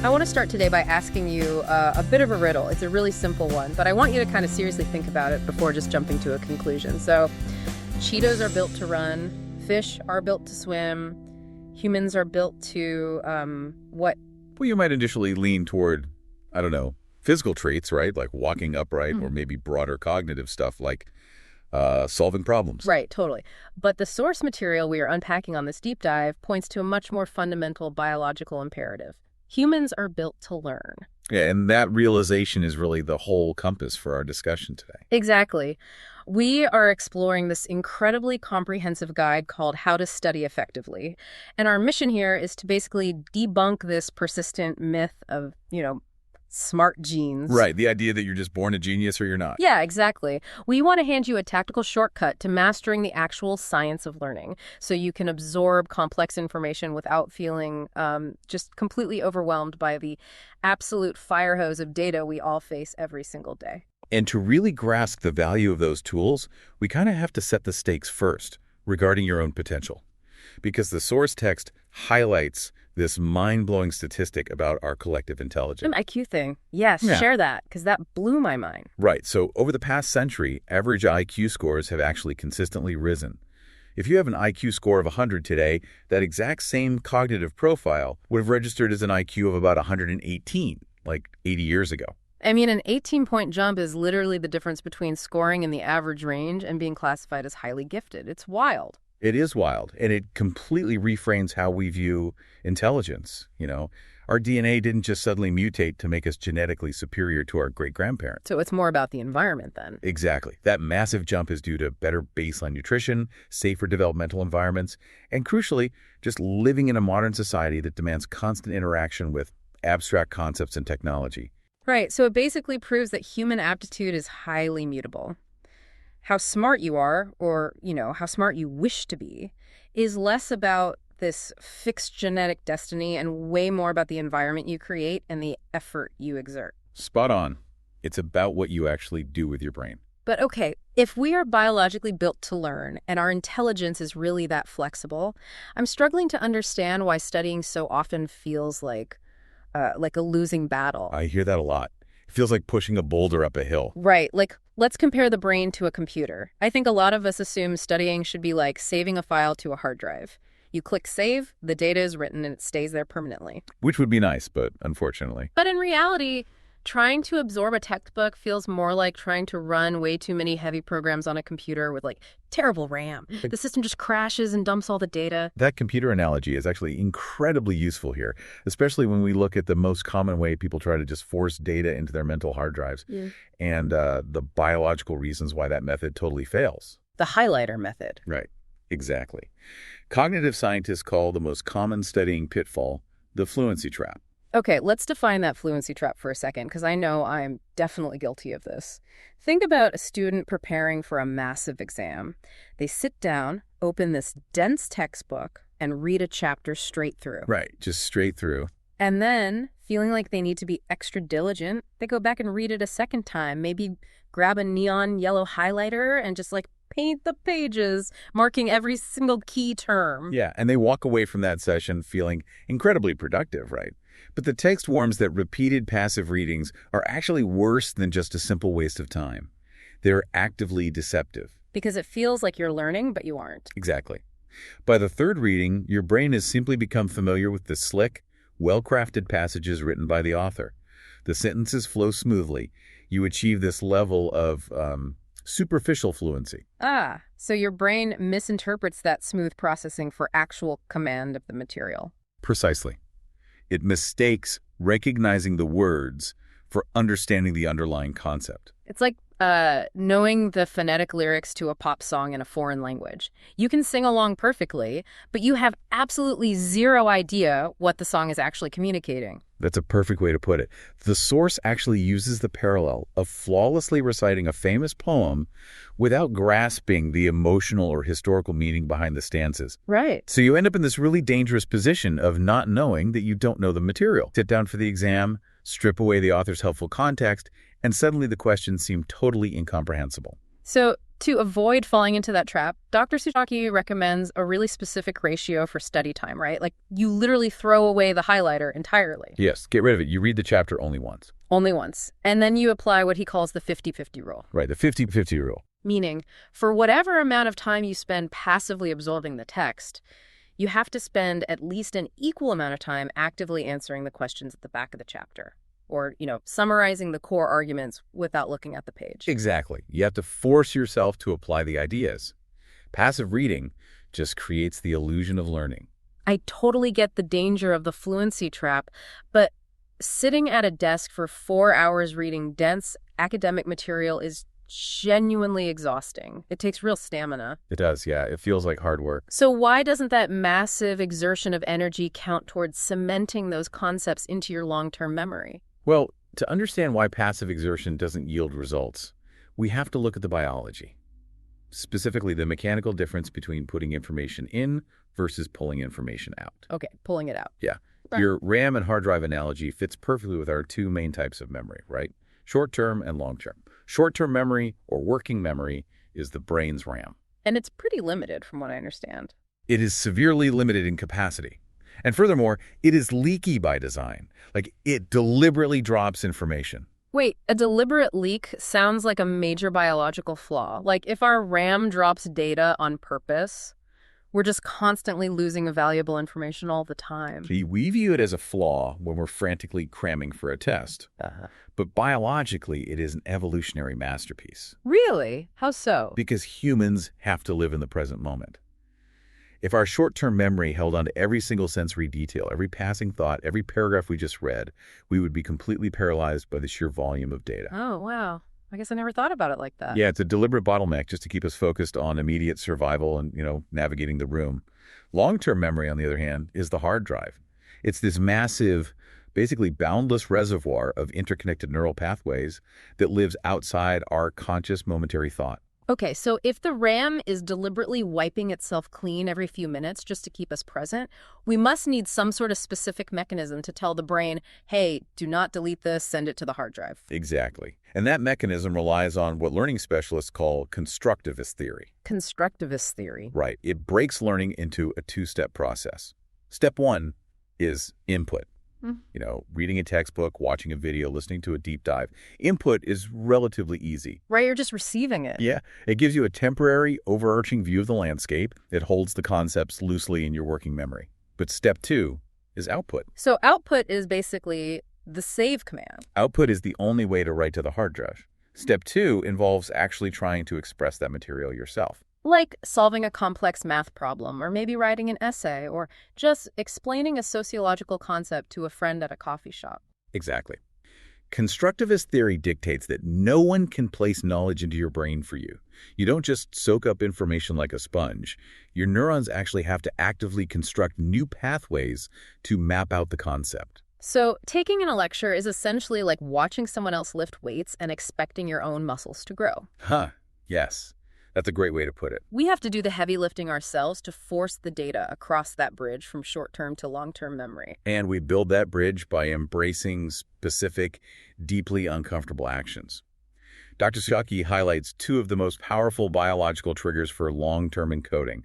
I want to start today by asking you a bit of a riddle. It's a really simple one, but I want you to kind of seriously think about it before just jumping to a conclusion. So, cheetahs are built to run, fish are built to swim, humans are built to, what? Well, you might initially lean toward, I don't know, physical traits, right? Like walking upright, or maybe broader cognitive stuff like solving problems. Right, totally. But the source material we are unpacking on this deep dive points to a much more fundamental biological imperative. Humans are built to learn. Yeah, and that realization is really the whole compass for our discussion today. Exactly. We are exploring this incredibly comprehensive guide called How to Study Effectively. And our mission here is to basically debunk this persistent myth of, smart genes. Right, the idea that you're just born a genius or you're not. Yeah, exactly. We want to hand you a tactical shortcut to mastering the actual science of learning so you can absorb complex information without feeling just completely overwhelmed by the absolute fire hose of data we all face every single day. And to really grasp the value of those tools, we kind of have to set the stakes first regarding your own potential. Because the source text highlights this mind-blowing statistic about our collective intelligence. An IQ thing. Yes, share that, because that blew my mind. Right. So over the past century, average IQ scores have actually consistently risen. If you have an IQ score of 100 today, that exact same cognitive profile would have registered as an IQ of about 118, like 80 years ago. I mean, an 18-point jump is literally the difference between scoring in the average range and being classified as highly gifted. It's wild. It is wild, and it completely reframes how we view intelligence. Our DNA didn't just suddenly mutate to make us genetically superior to our great-grandparents. So it's more about the environment then. Exactly. That massive jump is due to better baseline nutrition, safer developmental environments, and crucially, just living in a modern society that demands constant interaction with abstract concepts and technology. Right. So it basically proves that human aptitude is highly mutable. How smart you are, or, how smart you wish to be, is less about this fixed genetic destiny and way more about the environment you create and the effort you exert. Spot on. It's about what you actually do with your brain. But okay, if we are biologically built to learn and our intelligence is really that flexible, I'm struggling to understand why studying so often feels like a losing battle. I hear that a lot. It feels like pushing a boulder up a hill. Right. Let's compare the brain to a computer. I think a lot of us assume studying should be like saving a file to a hard drive. You click save, the data is written, and it stays there permanently. Which would be nice, but unfortunately. But in reality, trying to absorb a textbook feels more like trying to run way too many heavy programs on a computer with terrible RAM. The system just crashes and dumps all the data. That computer analogy is actually incredibly useful here, especially when we look at the most common way people try to just force data into their mental hard drives and the biological reasons why that method totally fails. The highlighter method. Right. Exactly. Cognitive scientists call the most common studying pitfall the fluency trap. Okay, let's define that fluency trap for a second, because I know I'm definitely guilty of this. Think about a student preparing for a massive exam. They sit down, open this dense textbook, and read a chapter straight through. Right, just straight through. And then, feeling like they need to be extra diligent, they go back and read it a second time, maybe grab a neon yellow highlighter and just paint the pages, marking every single key term. Yeah, and they walk away from that session feeling incredibly productive, right? But the text warns that repeated passive readings are actually worse than just a simple waste of time. They're actively deceptive. Because it feels like you're learning, but you aren't. Exactly. By the third reading, your brain has simply become familiar with the slick, well-crafted passages written by the author. The sentences flow smoothly. You achieve this level of superficial fluency. So your brain misinterprets that smooth processing for actual command of the material. Precisely. It mistakes recognizing the words for understanding the underlying concept. It's like knowing the phonetic lyrics to a pop song in a foreign language. You can sing along perfectly, but you have absolutely zero idea what the song is actually communicating. That's a perfect way to put it. The source actually uses the parallel of flawlessly reciting a famous poem without grasping the emotional or historical meaning behind the stanzas. Right. So you end up in this really dangerous position of not knowing that you don't know the material. Sit down for the exam, strip away the author's helpful context, and suddenly the questions seem totally incomprehensible. So To avoid falling into that trap, Dr. Tsuchaki recommends a really specific ratio for study time, right? Like, you literally throw away the highlighter entirely. Yes, get rid of it. You read the chapter only once. Only once. And then you apply what he calls the 50-50 rule. Right, the 50-50 rule. Meaning, for whatever amount of time you spend passively absorbing the text, you have to spend at least an equal amount of time actively answering the questions at the back of the chapter. Or, summarizing the core arguments without looking at the page. Exactly. You have to force yourself to apply the ideas. Passive reading just creates the illusion of learning. I totally get the danger of the fluency trap, but sitting at a desk for 4 hours reading dense academic material is genuinely exhausting. It takes real stamina. It does, yeah. It feels like hard work. So why doesn't that massive exertion of energy count towards cementing those concepts into your long-term memory? Well, to understand why passive exertion doesn't yield results, we have to look at the biology. Specifically, the mechanical difference between putting information in versus pulling information out. Okay, pulling it out. Yeah. Your RAM and hard drive analogy fits perfectly with our two main types of memory, right? Short-term and long-term. Short-term memory, or working memory, is the brain's RAM. And it's pretty limited from what I understand. It is severely limited in capacity. And furthermore, it is leaky by design. Like, it deliberately drops information. Wait, a deliberate leak sounds like a major biological flaw. Like, if our RAM drops data on purpose, we're just constantly losing valuable information all the time. See, we view it as a flaw when we're frantically cramming for a test. But biologically, it is an evolutionary masterpiece. Really? How so? Because humans have to live in the present moment. If our short-term memory held on to every single sensory detail, every passing thought, every paragraph we just read, we would be completely paralyzed by the sheer volume of data. Oh, wow. I guess I never thought about it like that. Yeah, it's a deliberate bottleneck just to keep us focused on immediate survival and, navigating the room. Long-term memory, on the other hand, is the hard drive. It's this massive, basically boundless reservoir of interconnected neural pathways that lives outside our conscious momentary thought. Okay, so if the RAM is deliberately wiping itself clean every few minutes just to keep us present, we must need some sort of specific mechanism to tell the brain, hey, do not delete this, send it to the hard drive. Exactly. And that mechanism relies on what learning specialists call constructivist theory. Constructivist theory. Right. It breaks learning into a two-step process. Step one is input. Reading a textbook, watching a video, listening to a deep dive. Input is relatively easy. Right, you're just receiving it. Yeah, it gives you a temporary, overarching view of the landscape. It holds the concepts loosely in your working memory. But step two is output. So output is basically the save command. Output is the only way to write to the hard drive. Step two involves actually trying to express that material yourself. Like solving a complex math problem, or maybe writing an essay, or just explaining a sociological concept to a friend at a coffee shop. Exactly. Constructivist theory dictates that no one can place knowledge into your brain for you. You don't just soak up information like a sponge. Your neurons actually have to actively construct new pathways to map out the concept. So taking in a lecture is essentially like watching someone else lift weights and expecting your own muscles to grow. Yes. That's a great way to put it. We have to do the heavy lifting ourselves to force the data across that bridge from short-term to long-term memory. And we build that bridge by embracing specific, deeply uncomfortable actions. Dr. Tsuchaki highlights two of the most powerful biological triggers for long-term encoding.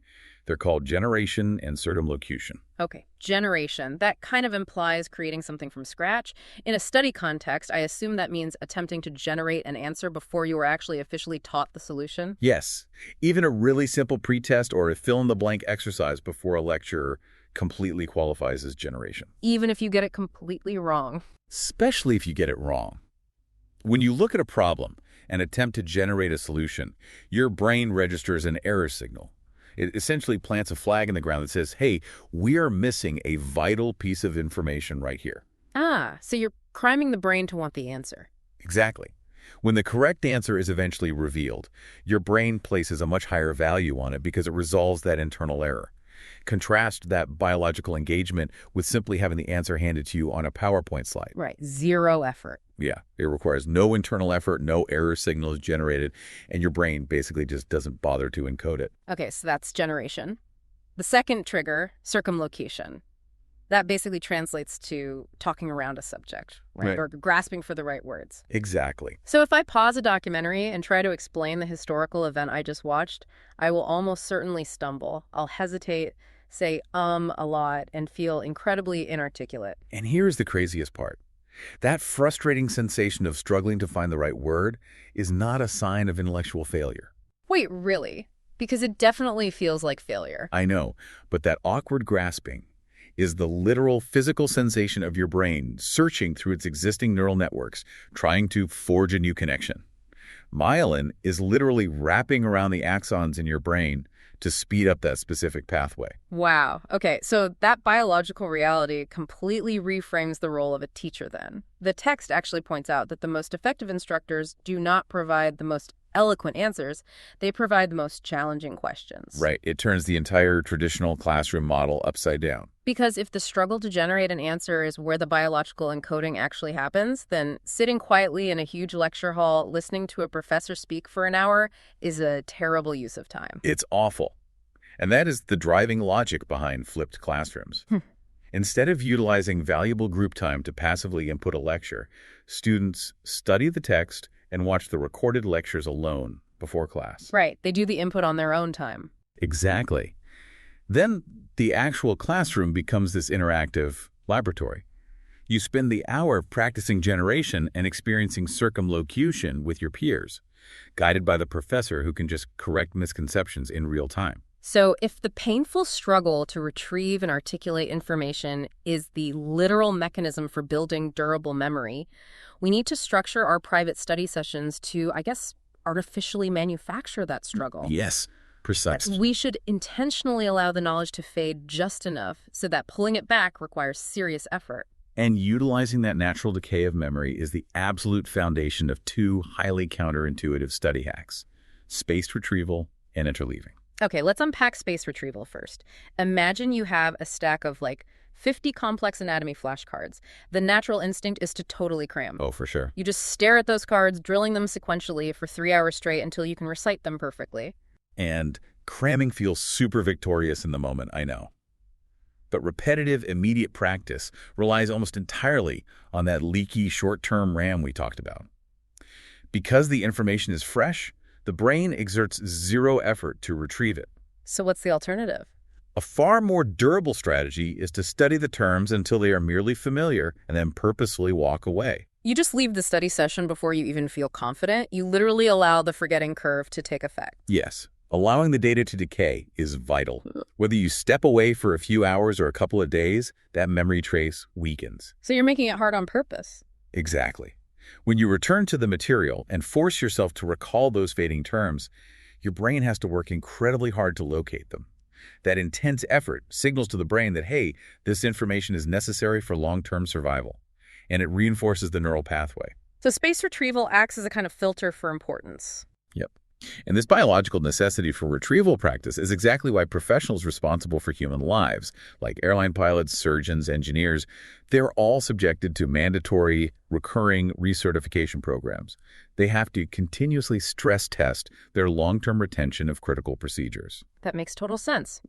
They're called generation and circumlocution. Okay, generation. That kind of implies creating something from scratch. In a study context, I assume that means attempting to generate an answer before you were actually officially taught the solution? Yes. Even a really simple pretest or a fill-in-the-blank exercise before a lecture completely qualifies as generation. Even if you get it completely wrong. Especially if you get it wrong. When you look at a problem and attempt to generate a solution, your brain registers an error signal. It essentially plants a flag in the ground that says, hey, we are missing a vital piece of information right here. So you're priming the brain to want the answer. Exactly. When the correct answer is eventually revealed, your brain places a much higher value on it because it resolves that internal error. Contrast that biological engagement with simply having the answer handed to you on a PowerPoint slide. Right. Zero effort. Yeah. It requires no internal effort, no error signal is generated, and your brain basically just doesn't bother to encode it. Okay, so that's generation. The second trigger, circumlocution. That basically translates to talking around a subject, right? Right. Or grasping for the right words. Exactly. So if I pause a documentary and try to explain the historical event I just watched, I will almost certainly stumble. I'll hesitate, say a lot, and feel incredibly inarticulate. And here's the craziest part. That frustrating sensation of struggling to find the right word is not a sign of intellectual failure. Wait, really? Because it definitely feels like failure. I know, but that awkward grasping is the literal physical sensation of your brain searching through its existing neural networks, trying to forge a new connection. Myelin is literally wrapping around the axons in your brain to speed up that specific pathway. Wow. Okay, so that biological reality completely reframes the role of a teacher then. The text actually points out that the most effective instructors do not provide the most eloquent answers, they provide the most challenging questions. Right. It turns the entire traditional classroom model upside down. Because if the struggle to generate an answer is where the biological encoding actually happens, then sitting quietly in a huge lecture hall listening to a professor speak for an hour is a terrible use of time. It's awful. And that is the driving logic behind flipped classrooms. Instead of utilizing valuable group time to passively input a lecture, students study the text and watch the recorded lectures alone before class. Right. They do the input on their own time. Exactly. Then the actual classroom becomes this interactive laboratory. You spend the hour practicing generation and experiencing circumlocution with your peers, guided by the professor who can just correct misconceptions in real time. So if the painful struggle to retrieve and articulate information is the literal mechanism for building durable memory, we need to structure our private study sessions to, I guess, artificially manufacture that struggle. Yes, precisely. We should intentionally allow the knowledge to fade just enough so that pulling it back requires serious effort. And utilizing that natural decay of memory is the absolute foundation of two highly counterintuitive study hacks: spaced retrieval and interleaving. Okay, let's unpack space retrieval first. Imagine you have a stack of 50 complex anatomy flashcards. The natural instinct is to totally cram. Oh, for sure. You just stare at those cards, drilling them sequentially for 3 hours straight until you can recite them perfectly. And cramming feels super victorious in the moment, I know. But repetitive, immediate practice relies almost entirely on that leaky short-term RAM we talked about. Because the information is fresh, the brain exerts zero effort to retrieve it. So what's the alternative? A far more durable strategy is to study the terms until they are merely familiar and then purposefully walk away. You just leave the study session before you even feel confident. You literally allow the forgetting curve to take effect. Yes, allowing the data to decay is vital. Whether you step away for a few hours or a couple of days, that memory trace weakens. So you're making it hard on purpose. Exactly. When you return to the material and force yourself to recall those fading terms, your brain has to work incredibly hard to locate them. That intense effort signals to the brain that, hey, this information is necessary for long-term survival, and it reinforces the neural pathway. So space retrieval acts as a kind of filter for importance. Yep. And this biological necessity for retrieval practice is exactly why professionals responsible for human lives, like airline pilots, surgeons, engineers, they're all subjected to mandatory, recurring recertification programs. They have to continuously stress test their long-term retention of critical procedures. That makes total sense.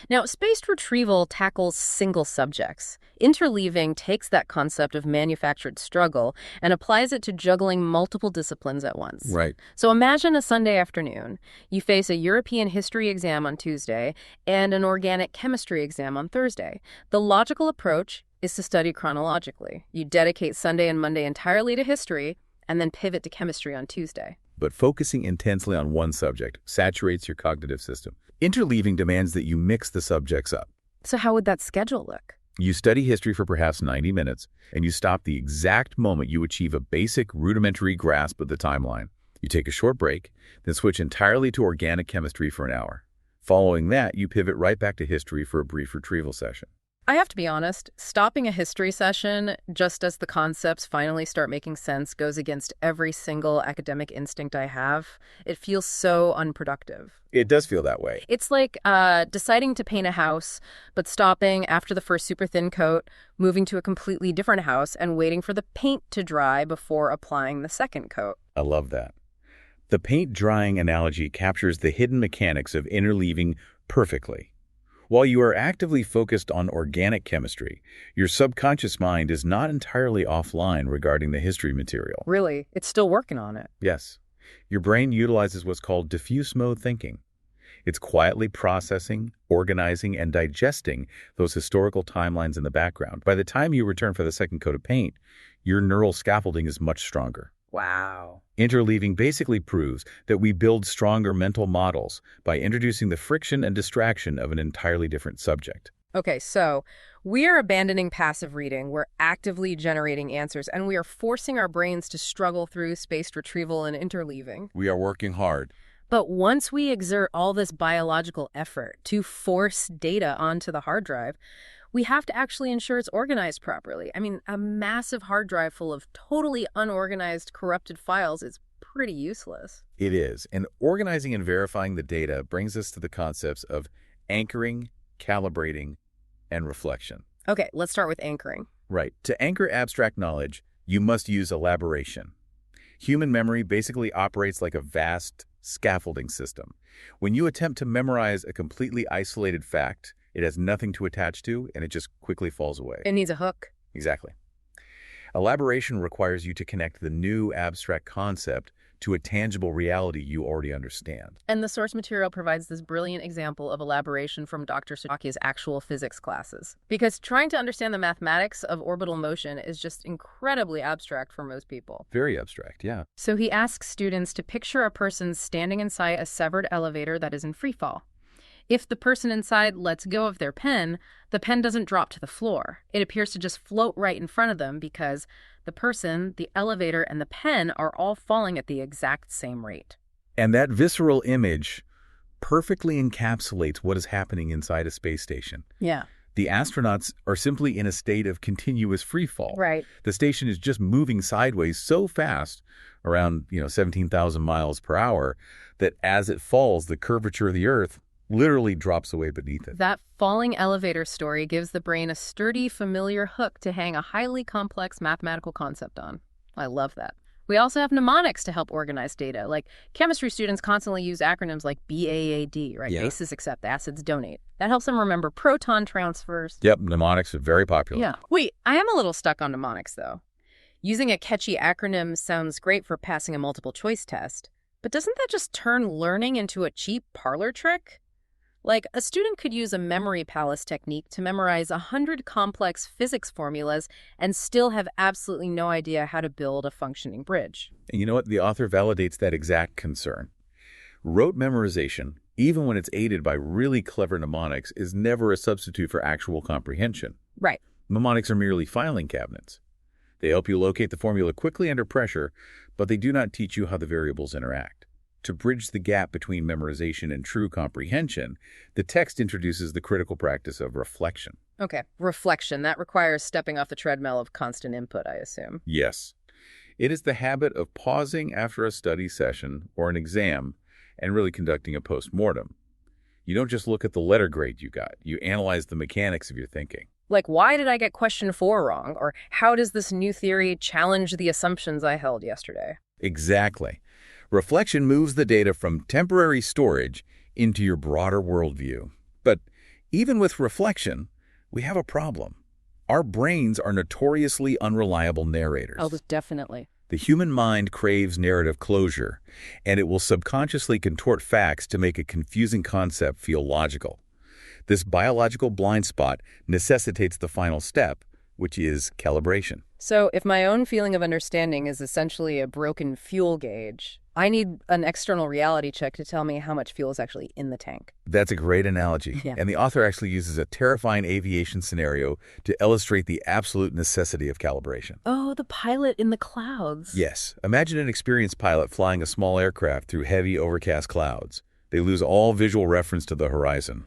Now, spaced retrieval tackles single subjects. Interleaving takes that concept of manufactured struggle and applies it to juggling multiple disciplines at once. Right. So imagine a Sunday afternoon. You face a European history exam on Tuesday and an organic chemistry exam on Thursday. The logical approach is to study chronologically. You dedicate Sunday and Monday entirely to history and then pivot to chemistry on Tuesday. But focusing intensely on one subject saturates your cognitive system. Interleaving demands that you mix the subjects up. So how would that schedule look? You study history for perhaps 90 minutes, and you stop the exact moment you achieve a basic, rudimentary grasp of the timeline. You take a short break, then switch entirely to organic chemistry for an hour. Following that, you pivot right back to history for a brief retrieval session. I have to be honest, stopping a history session just as the concepts finally start making sense goes against every single academic instinct I have. It feels so unproductive. It does feel that way. It's like deciding to paint a house, but stopping after the first super thin coat, moving to a completely different house, and waiting for the paint to dry before applying the second coat. I love that. The paint drying analogy captures the hidden mechanics of interleaving perfectly. While you are actively focused on organic chemistry, your subconscious mind is not entirely offline regarding the history material. Really? It's still working on it. Yes, your brain utilizes what's called diffuse mode thinking. It's quietly processing, organizing, and digesting those historical timelines in the background. By the time you return for the second coat of paint, your neural scaffolding is much stronger. Wow. Interleaving basically proves that we build stronger mental models by introducing the friction and distraction of an entirely different subject. Okay, so we are abandoning passive reading, we're actively generating answers, and we are forcing our brains to struggle through spaced retrieval and interleaving. We are working hard. But once we exert all this biological effort to force data onto the hard drive, we have to actually ensure it's organized properly. I mean, a massive hard drive full of totally unorganized, corrupted files is pretty useless. It is, and organizing and verifying the data brings us to the concepts of anchoring, calibrating, and reflection. Okay, let's start with anchoring. Right. To anchor abstract knowledge, you must use elaboration. Human memory basically operates like a vast scaffolding system. When you attempt to memorize a completely isolated fact, it has nothing to attach to, and it just quickly falls away. It needs a hook. Exactly. Elaboration requires you to connect the new abstract concept to a tangible reality you already understand. And the source material provides this brilliant example of elaboration from Dr. Sudaki's actual physics classes. Because trying to understand the mathematics of orbital motion is just incredibly abstract for most people. Very abstract, yeah. So he asks students to picture a person standing inside a severed elevator that is in free fall. If the person inside lets go of their pen, the pen doesn't drop to the floor. It appears to just float right in front of them because the person, the elevator, and the pen are all falling at the exact same rate. And that visceral image perfectly encapsulates what is happening inside a space station. Yeah. The astronauts are simply in a state of continuous free fall. Right. The station is just moving sideways so fast, around 17,000 miles per hour, that as it falls, the curvature of the Earth literally drops away beneath it. That falling elevator story gives the brain a sturdy, familiar hook to hang a highly complex mathematical concept on. I love that. We also have mnemonics to help organize data. Like chemistry students constantly use acronyms like BAAD, right? Yeah. Bases accept, acids donate. That helps them remember proton transfers. Yep, mnemonics are very popular. Yeah. Wait, I am a little stuck on mnemonics, though. Using a catchy acronym sounds great for passing a multiple choice test, but doesn't that just turn learning into a cheap parlor trick? Like, a student could use a memory palace technique to memorize 100 complex physics formulas and still have absolutely no idea how to build a functioning bridge. And you know what? The author validates that exact concern. Rote memorization, even when it's aided by really clever mnemonics, is never a substitute for actual comprehension. Right. Mnemonics are merely filing cabinets. They help you locate the formula quickly under pressure, but they do not teach you how the variables interact. To bridge the gap between memorization and true comprehension, the text introduces the critical practice of reflection. Okay, reflection. That requires stepping off the treadmill of constant input, I assume. Yes. It is the habit of pausing after a study session or an exam and really conducting a post-mortem. You don't just look at the letter grade you got. You analyze the mechanics of your thinking. Like, why did I get question 4 wrong? Or how does this new theory challenge the assumptions I held yesterday? Exactly. Reflection moves the data from temporary storage into your broader worldview. But even with reflection, we have a problem. Our brains are notoriously unreliable narrators. Oh, definitely. The human mind craves narrative closure, and it will subconsciously contort facts to make a confusing concept feel logical. This biological blind spot necessitates the final step, which is calibration. So if my own feeling of understanding is essentially a broken fuel gauge, I need an external reality check to tell me how much fuel is actually in the tank. That's a great analogy. Yeah. And the author actually uses a terrifying aviation scenario to illustrate the absolute necessity of calibration. Oh, the pilot in the clouds. Yes. Imagine an experienced pilot flying a small aircraft through heavy, overcast clouds. They lose all visual reference to the horizon.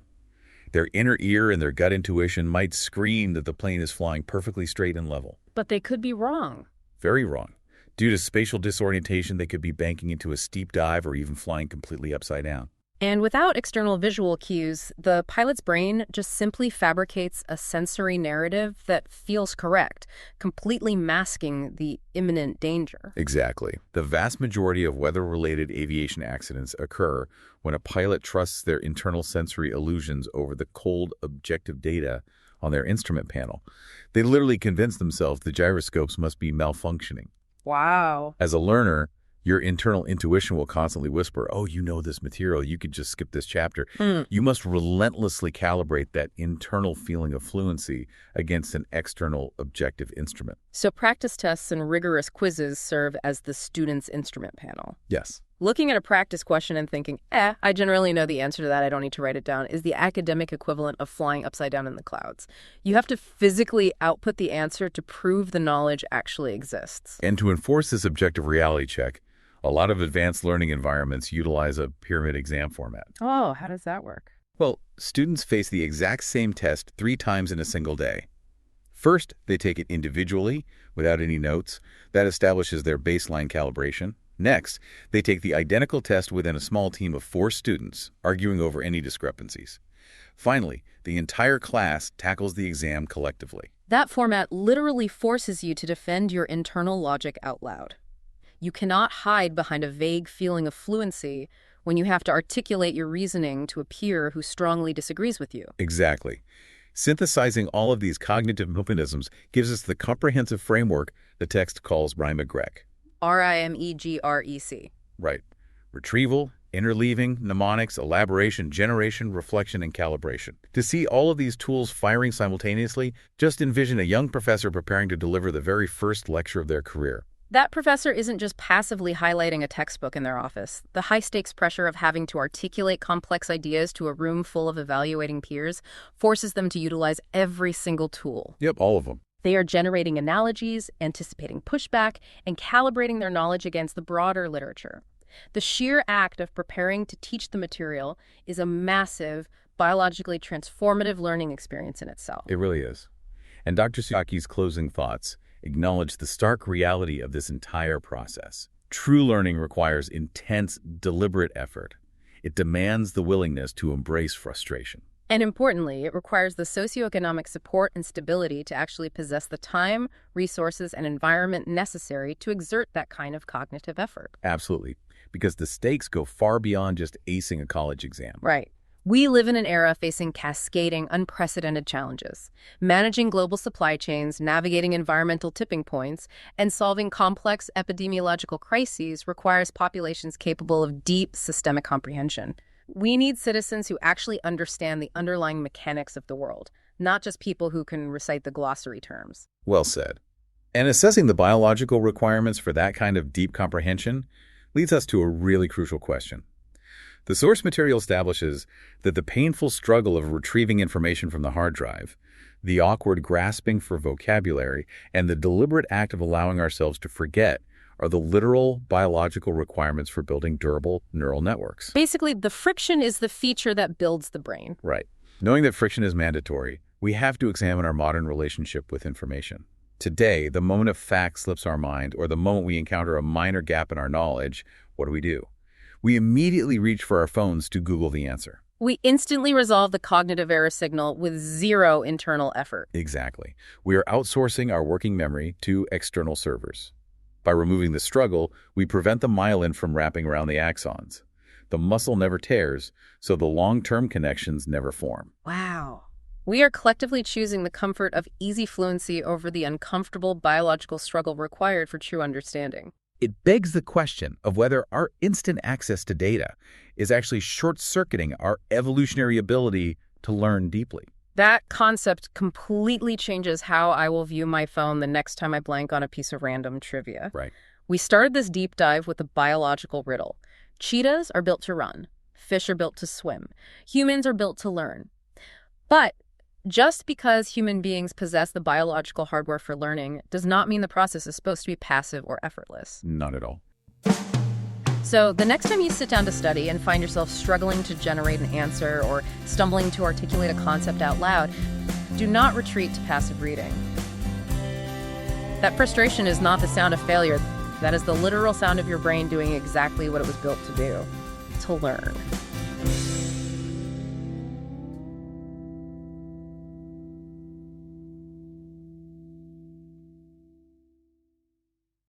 Their inner ear and their gut intuition might scream that the plane is flying perfectly straight and level. But they could be wrong. Very wrong. Due to spatial disorientation, they could be banking into a steep dive or even flying completely upside down. And without external visual cues, the pilot's brain just simply fabricates a sensory narrative that feels correct, completely masking the imminent danger. Exactly. The vast majority of weather-related aviation accidents occur when a pilot trusts their internal sensory illusions over the cold, objective data on their instrument panel. They literally convince themselves the gyroscopes must be malfunctioning. Wow. As a learner, your internal intuition will constantly whisper, oh, you know this material, you could just skip this chapter. You must relentlessly calibrate that internal feeling of fluency against an external objective instrument. So practice tests and rigorous quizzes serve as the student's instrument panel. Yes. Looking at a practice question and thinking, I generally know the answer to that, I don't need to write it down, is the academic equivalent of flying upside down in the clouds. You have to physically output the answer to prove the knowledge actually exists. And to enforce this objective reality check, a lot of advanced learning environments utilize a pyramid exam format. Oh, how does that work? Well, students face the exact same test 3 times in a single day. First, they take it individually, without any notes. That establishes their baseline calibration. Next, they take the identical test within a small team of 4 students, arguing over any discrepancies. Finally, the entire class tackles the exam collectively. That format literally forces you to defend your internal logic out loud. You cannot hide behind a vague feeling of fluency when you have to articulate your reasoning to a peer who strongly disagrees with you. Exactly. Synthesizing all of these cognitive mechanisms gives us the comprehensive framework the text calls RIMEGREC. RIMEGREC. Right. Retrieval, interleaving, mnemonics, elaboration, generation, reflection, and calibration. To see all of these tools firing simultaneously, just envision a young professor preparing to deliver the very first lecture of their career. That professor isn't just passively highlighting a textbook in their office. The high-stakes pressure of having to articulate complex ideas to a room full of evaluating peers forces them to utilize every single tool. Yep, all of them. They are generating analogies, anticipating pushback, and calibrating their knowledge against the broader literature. The sheer act of preparing to teach the material is a massive, biologically transformative learning experience in itself. It really is. And Dr. Suyaki's closing thoughts acknowledge the stark reality of this entire process. True learning requires intense, deliberate effort. It demands the willingness to embrace frustration. And importantly, it requires the socioeconomic support and stability to actually possess the time, resources, and environment necessary to exert that kind of cognitive effort. Absolutely, because the stakes go far beyond just acing a college exam. Right. We live in an era facing cascading, unprecedented challenges. Managing global supply chains, navigating environmental tipping points, and solving complex epidemiological crises requires populations capable of deep systemic comprehension. We need citizens who actually understand the underlying mechanics of the world, not just people who can recite the glossary terms. Well said. And assessing the biological requirements for that kind of deep comprehension leads us to a really crucial question. The source material establishes that the painful struggle of retrieving information from the hard drive, the awkward grasping for vocabulary, and the deliberate act of allowing ourselves to forget are the literal biological requirements for building durable neural networks. Basically, the friction is the feature that builds the brain. Right. Knowing that friction is mandatory, we have to examine our modern relationship with information. Today, the moment a fact slips our mind or the moment we encounter a minor gap in our knowledge, what do? We immediately reach for our phones to Google the answer. We instantly resolve the cognitive error signal with zero internal effort. Exactly. We are outsourcing our working memory to external servers. By removing the struggle, we prevent the myelin from wrapping around the axons. The muscle never tears, so the long-term connections never form. Wow. We are collectively choosing the comfort of easy fluency over the uncomfortable biological struggle required for true understanding. It begs the question of whether our instant access to data is actually short-circuiting our evolutionary ability to learn deeply. That concept completely changes how I will view my phone the next time I blank on a piece of random trivia. Right. We started this deep dive with a biological riddle. Cheetahs are built to run. Fish are built to swim. Humans are built to learn. But just because human beings possess the biological hardware for learning does not mean the process is supposed to be passive or effortless. Not at all. So the next time you sit down to study and find yourself struggling to generate an answer or stumbling to articulate a concept out loud, do not retreat to passive reading. That frustration is not the sound of failure. That is the literal sound of your brain doing exactly what it was built to do, to learn.